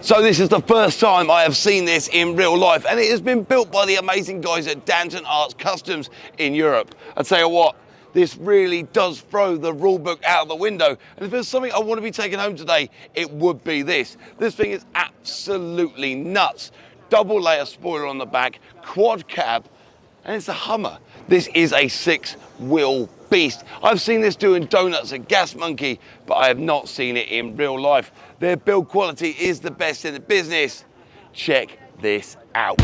So this is the first time I have seen this in real life, and it has been built by the amazing guys at Danton Arts Customs in Europe. I tell you what, this really does throw the rule book out of the window. And if there's something I want to be taking home today, it would be this. This thing is absolutely nuts. Double layer spoiler on the back, quad cab, and it's a Hummer. This is a 6-wheel beast. I've seen this doing donuts at Gas Monkey, but I have not seen it in real life. Their build quality is the best in the business. Check this out.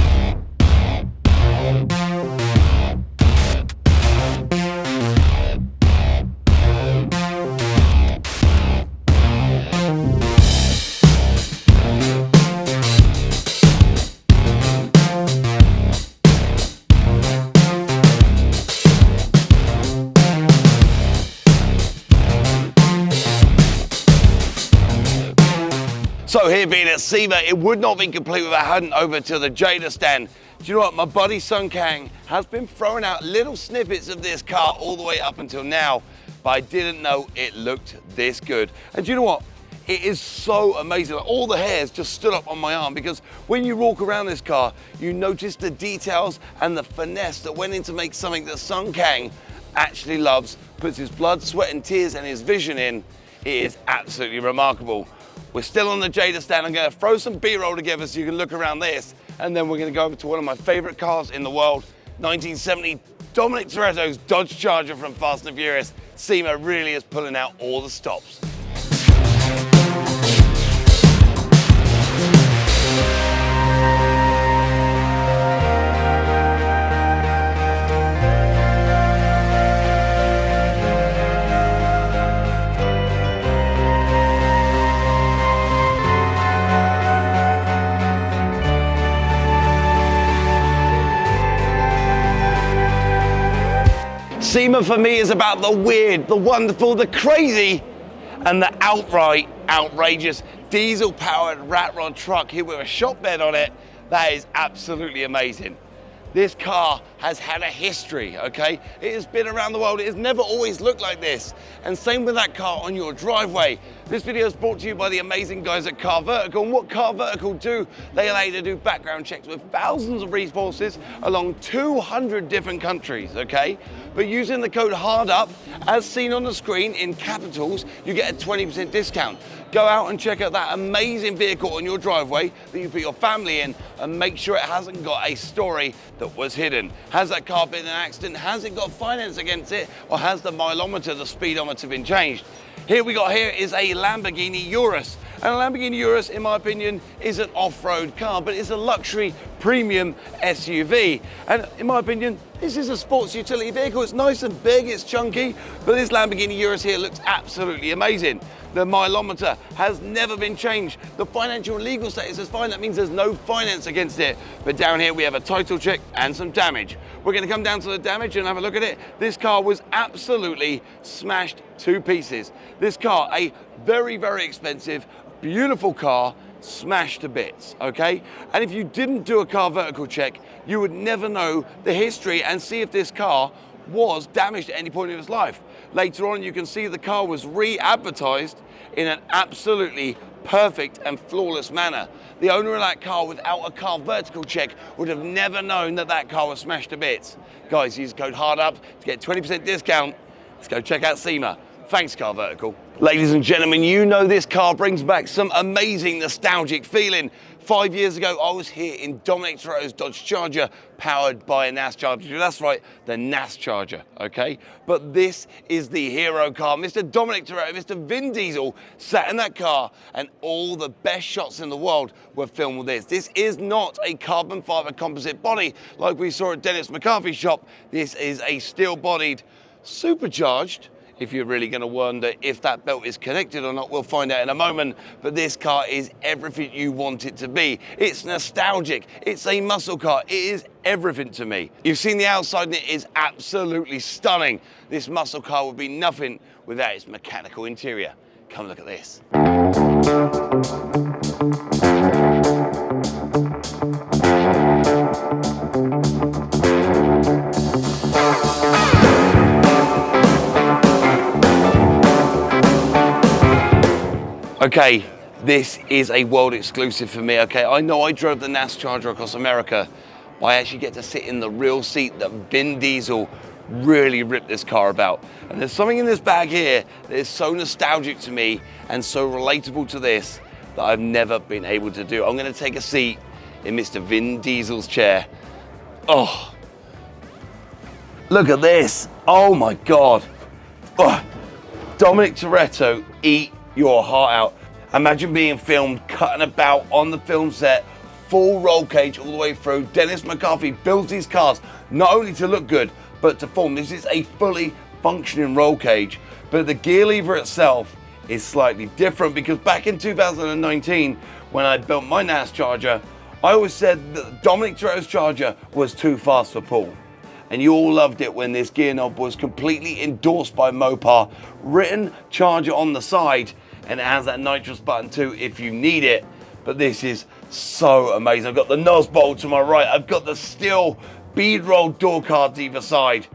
So here being at Sema, it would not be complete without heading over to the Jada stand. Do you know what? My buddy Sun Kang has been throwing out little snippets of this car all the way up until now, but I didn't know it looked this good. And do you know what? It is so amazing. All the hairs just stood up on my arm, because when you walk around this car, you notice the details and the finesse that went into make something that Sun Kang actually loves, puts his blood, sweat and tears and his vision in. It is absolutely remarkable. We're still on the Jada stand. I'm gonna throw some B-roll together so you can look around this, and then we're gonna go over to one of my favorite cars in the world, 1970 Dominic Toretto's Dodge Charger from Fast and Furious. Sema really is pulling out all the stops. Sema for me is about the weird, the wonderful, the crazy, and the outright outrageous diesel-powered rat rod truck here with a shop bed on it. That is absolutely amazing. This car has had a history, okay? It has been around the world. It has never always looked like this. And same with that car on your driveway. This video is brought to you by the amazing guys at CarVertical. And what CarVertical do, they allow you to do background checks with thousands of resources along 200 different countries, okay? But using the code HARDUP, as seen on the screen in capitals, you get a 20% discount. Go out and check out that amazing vehicle on your driveway that you put your family in, and make sure it hasn't got a story that was hidden. Has that car been in an accident? Has it got finance against it? Or has the mileometer, the speedometer been changed? Here is a Lamborghini Urus. And a Lamborghini Urus, in my opinion, is an off-road car, but it's a luxury premium SUV. And in my opinion, this is a sports utility vehicle. It's nice and big, it's chunky, but this Lamborghini Urus here looks absolutely amazing. The mileometer has never been changed. The financial and legal status is fine. That means there's no finance against it. But down here we have a title check and some damage. We're going to come down to the damage and have a look at it. This car was absolutely smashed to pieces. This car, a very, very expensive, beautiful car, smashed to bits, okay? And if you didn't do a CarVertical check, you would never know the history and see if this car was damaged at any point in its life. Later on, you can see the car was re-advertised in an absolutely perfect and flawless manner. The owner of that car, without a CarVertical check, would have never known that that car was smashed to bits. Guys, use code HARDUP to get 20% discount. Let's go check out Sema. Thanks, CarVertical. Ladies and gentlemen, you know this car brings back some amazing nostalgic feeling. 5 years ago, I was here in Dominic Toretto's Dodge Charger, powered by a NAS Charger. That's right, the NAS Charger, okay? But this is the hero car. Mr. Dominic Toretto, Mr. Vin Diesel sat in that car, and all the best shots in the world were filmed with this. This is not a carbon fiber composite body like we saw at Dennis McCarthy's shop. This is a steel-bodied, supercharged, if you're really going to wonder if that belt is connected or not, we'll find out in a moment. But this car is everything you want it to be. It's nostalgic. It's a muscle car. It is everything to me. You've seen the outside and it is absolutely stunning. This muscle car would be nothing without its mechanical interior. Come look at this. Okay, This is a world exclusive for me, okay? I know I drove the NAS Charger across America, but I actually get to sit in the real seat that Vin Diesel really ripped this car about. And there's something in this bag here that is so nostalgic to me and so relatable to this that I've never been able to do. I'm gonna take a seat in Mr. Vin Diesel's chair. Oh, look at this. Oh my God. Oh. Dominic Toretto, eat your heart out. Imagine being filmed, cutting about on the film set, full roll cage all the way through. Dennis McCarthy builds these cars not only to look good, but to form. This is a fully functioning roll cage, but the gear lever itself is slightly different because back in 2019, when I built my NAS Charger, I always said that Dominic Toretto's Charger was too fast for Paul. And you all loved it when this gear knob was completely endorsed by Mopar, written Charger on the side, and it has that nitrous button too if you need it. But this is so amazing. I've got the NOS bolt to my right. I've got the steel bead rolled door cards either side.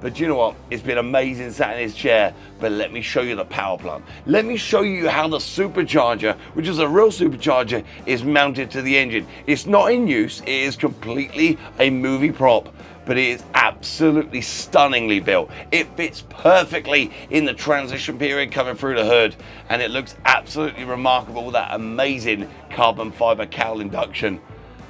But you know what? It's been amazing sat in his chair. But let me show you the power plant. Let me show you how the supercharger, which is a real supercharger, is mounted to the engine. It's not in use. It is completely a movie prop, but it is absolutely stunningly built. It fits perfectly in the transition period coming through the hood, and it looks absolutely remarkable with that amazing carbon fiber cowl induction.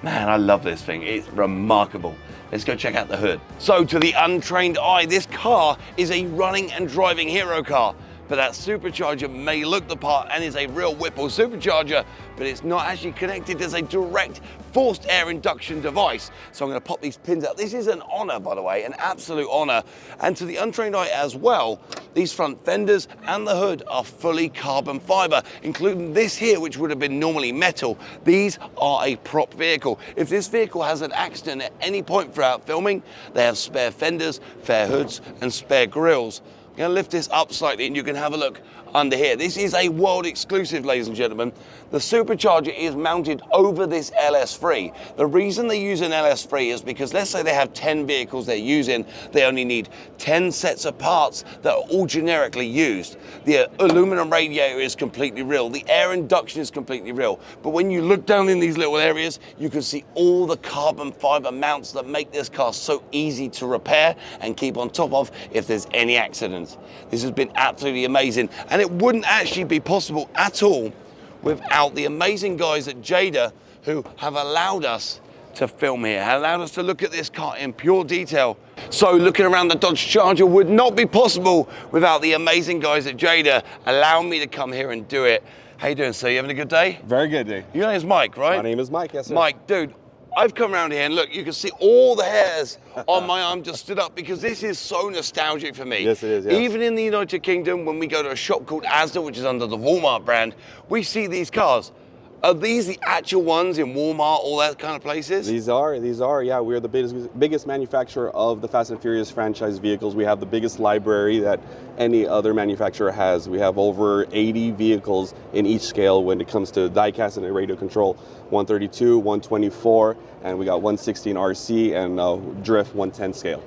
Man, I love this thing. It's remarkable. Let's go check out the hood. So to the untrained eye, this car is a running and driving hero car. But that supercharger may look the part and is a real Whipple supercharger, but it's not actually connected as a direct forced air induction device. So I'm gonna pop these pins out. This is an honor, by the way, an absolute honor. And to the untrained eye as well, these front fenders and the hood are fully carbon fiber, including this here, which would have been normally metal. These are a prop vehicle. If this vehicle has an accident at any point throughout filming, they have spare fenders, spare hoods, and spare grills. I'm gonna lift this up slightly and you can have a look under here. This is a world exclusive, ladies and gentlemen. The supercharger is mounted over this LS3. The reason they use an LS3 is because let's say they have 10 vehicles they're using, they only need 10 sets of parts that are all generically used. The aluminum radiator is completely real. The air induction is completely real. But when you look down in these little areas, you can see all the carbon fiber mounts that make this car so easy to repair and keep on top of if there's any accidents. This has been absolutely amazing, and it wouldn't actually be possible at all without the amazing guys at Jada who have allowed us to film here, have allowed us to look at this car in pure detail. So looking around the Dodge Charger would not be possible without the amazing guys at Jada allowing me to come here and do it. How you doing, sir? You having a good day? Very good day. Your name's Mike, right? My name is Mike, yes sir. Mike, dude, I've come around here and look, you can see all the hairs on my arm just stood up because this is so nostalgic for me. Yes, it is, yes. Even in the United Kingdom, when we go to a shop called Asda, which is under the Walmart brand, we see these cars. Are these the actual ones in Walmart, all that kind of places? These are, yeah. We're the biggest manufacturer of the Fast and Furious franchise vehicles. We have the biggest library that any other manufacturer has. We have over 80 vehicles in each scale when it comes to diecast and radio control. 132, 124, and we got 116 RC and Drift 110 scale.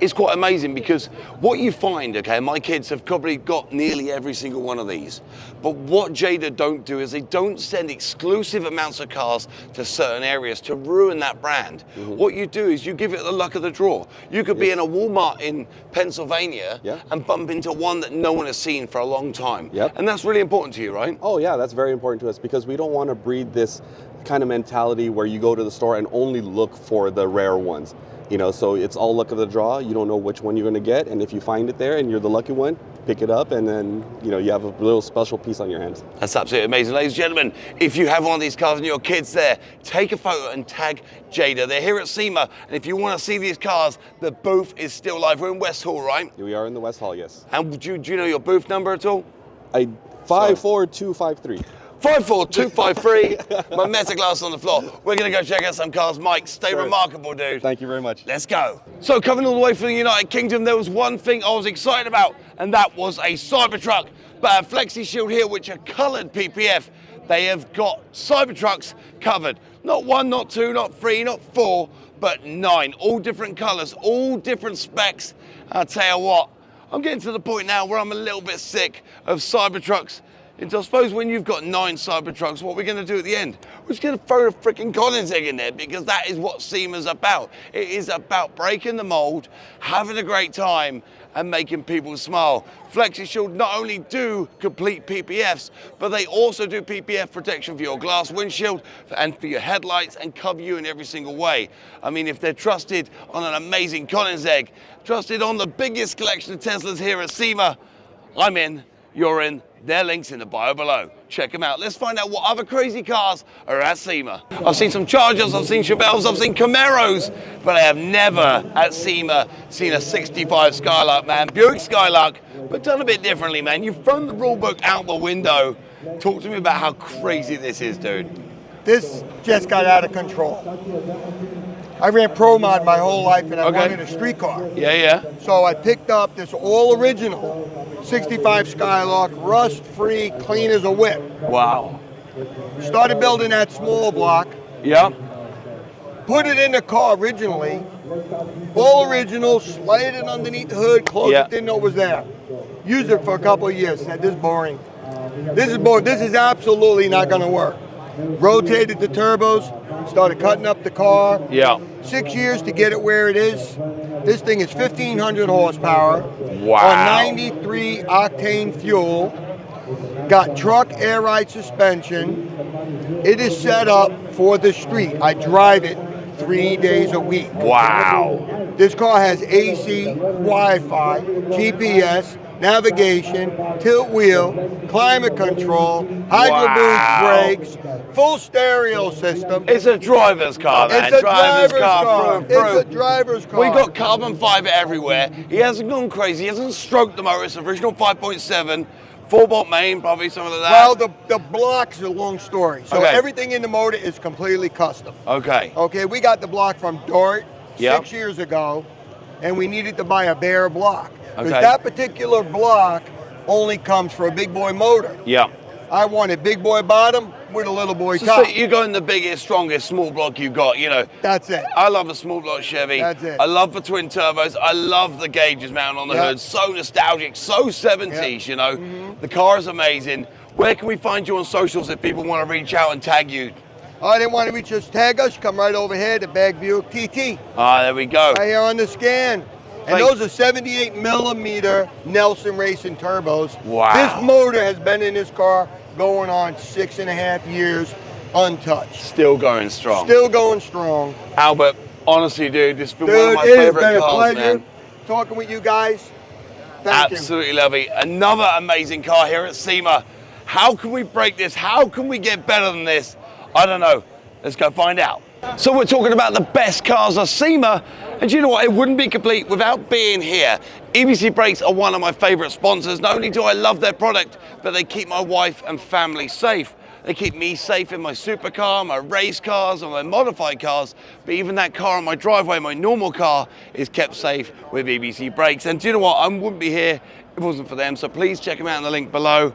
It's quite amazing because what you find, okay, my kids have probably got nearly every single one of these, but what Jada don't do is they don't send exclusive amounts of cars to certain areas to ruin that brand. Mm-hmm. What you do is you give it the luck of the draw. You could be in a Walmart in Pennsylvania and bump into one that no one has seen for a long time. Yep. And that's really important to you, right? Oh yeah, that's very important to us because we don't want to breed this kind of mentality where you go to the store and only look for the rare ones. You know, so it's all luck of the draw. You don't know which one you're going to get, and if you find it there and you're the lucky one, pick it up, and then you know you have a little special piece on your hands. That's absolutely amazing, ladies and gentlemen. If you have one of these cars and your kids there, take a photo and tag Jada. They're here at Sema, and if you want to see these cars, the booth is still live. We're in West Hall, right? We are in the West Hall, yes. And do you know your booth number at all? 54253. 54253. My Meta glass on the floor. We're going to go check out some cars. Mike, stay remarkable, dude. Thank you very much. Let's go. So coming all the way from the United Kingdom, there was one thing I was excited about, and that was a Cybertruck. But a Flexi Shield here, which are colored PPF, they have got Cybertrucks covered. Not one, not two, not three, not four, but 9. All different colors, all different specs. I'll tell you what, I'm getting to the point now where I'm a little bit sick of Cybertrucks is I suppose when you've got 9 Cybertrucks, what we're going to do at the end? We're just going to throw a freaking Koenigsegg in there, because that is what Sema's about. It is about breaking the mold, having a great time, and making people smile. Flexi Shield not only do complete PPFs, but they also do PPF protection for your glass windshield and for your headlights, and cover you in every single way. I mean, if they're trusted on an amazing Koenigsegg, trusted on the biggest collection of Teslas here at Sema, I'm in, you're in. Their link's in the bio below. Check them out. Let's find out what other crazy cars are at Sema. I've seen some Chargers, I've seen Chevelles, I've seen Camaros, but I have never at Sema seen a 65 Skylark, man. Buick Skylark, but done a bit differently, man. You've thrown the rule book out the window. Talk to me about how crazy this is, dude. This just got out of control. I ran Pro Mod my whole life, and I wanted a street car. Yeah. So I picked up this all original 65 Skylark, rust-free, clean as a whip. Wow. Started building that small block. Yeah. Put it in the car originally. All original, slid it underneath the hood, closed it, didn't know it was there. Used it for a couple of years, said this is boring. This is boring, this is absolutely not gonna work. Rotated the turbos, started cutting up the car. Yeah. 6 years to get it where it is. This thing is 1,500 horsepower. Wow. On 93 octane fuel. Got truck air ride suspension. It is set up for the street. I drive it 3 days a week. Wow. This car has AC, Wi-Fi, GPS, navigation, tilt wheel, climate control, hydro boost brakes, full stereo system. It's a driver's car, man. It's a driver's car. Through. It's a driver's car. We got carbon fiber everywhere. He hasn't gone crazy. He hasn't stroked the motor. It's original 5.7, 4-bolt main, probably something like that. Well, the block's a long story. So Okay. everything in the motor is completely custom. Okay. Okay, we got the block from Dort Yep. 6 years ago, and we needed to buy a bare block. Because Okay. that particular block only comes for a big boy motor. Yeah. I wanted big boy bottom with a little boy So top. you go in the biggest, strongest small block you got, you know. That's it. I love a small block Chevy. That's it. I love the twin turbos. I love the gauges mounted on the Yep. hood. So nostalgic, so 70s, you know. The car is amazing. Where can we find you on socials if people want to reach out and tag you? I didn't want to reach us, tag us, come right over here to Bag Buick TT. Ah, there we go. Right here on the scan. And Thank- those are 78 millimeter Nelson Racing turbos. Wow. This motor has been in this car going on 6.5 years untouched. Still going strong. Still going strong. Albert, honestly, dude, this has been one Dude, of my it has favorite been a cars, pleasure man. talking with you guys. Thank you. Absolutely lovely. Another amazing car here at Sema. How can we break this? How can we get better than this? I don't know. Let's go find out. So we're talking about the best cars at Sema, and you know what? It wouldn't be complete without being here. EBC Brakes are one of my favorite sponsors. Not only do I love their product, but they keep my wife and family safe. They keep me safe in my supercar, my race cars, and my modified cars. But even that car on my driveway, my normal car, is kept safe with EBC Brakes. And do you know what? I wouldn't be here if it wasn't for them. So please check them out in the link below.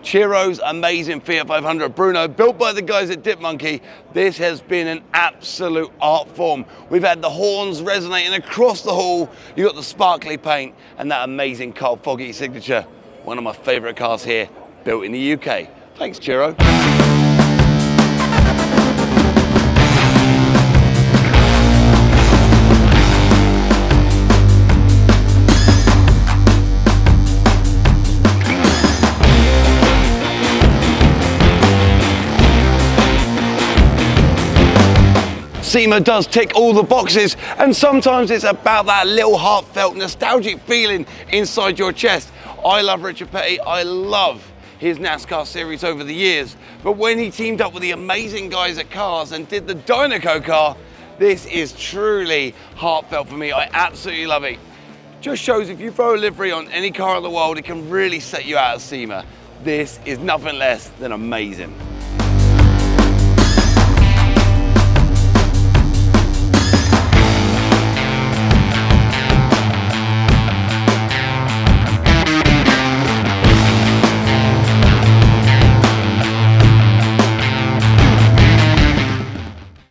Chiro's amazing Fiat 500 Bruno, built by the guys at Dip Monkey. This has been an absolute art form. We've had the horns resonating across the hall. You got the sparkly paint and that amazing Carl Foggy signature. One of my favorite cars here, built in the UK. Thanks, Chiro. Sema does tick all the boxes, and sometimes it's about that little heartfelt, nostalgic feeling inside your chest. I love Richard Petty. I love his NASCAR series over the years, but when he teamed up with the amazing guys at Cars and did the Dynaco car, this is truly heartfelt for me. I absolutely love it. Just shows if you throw a livery on any car in the world, it can really set you out at Sema. This is nothing less than amazing.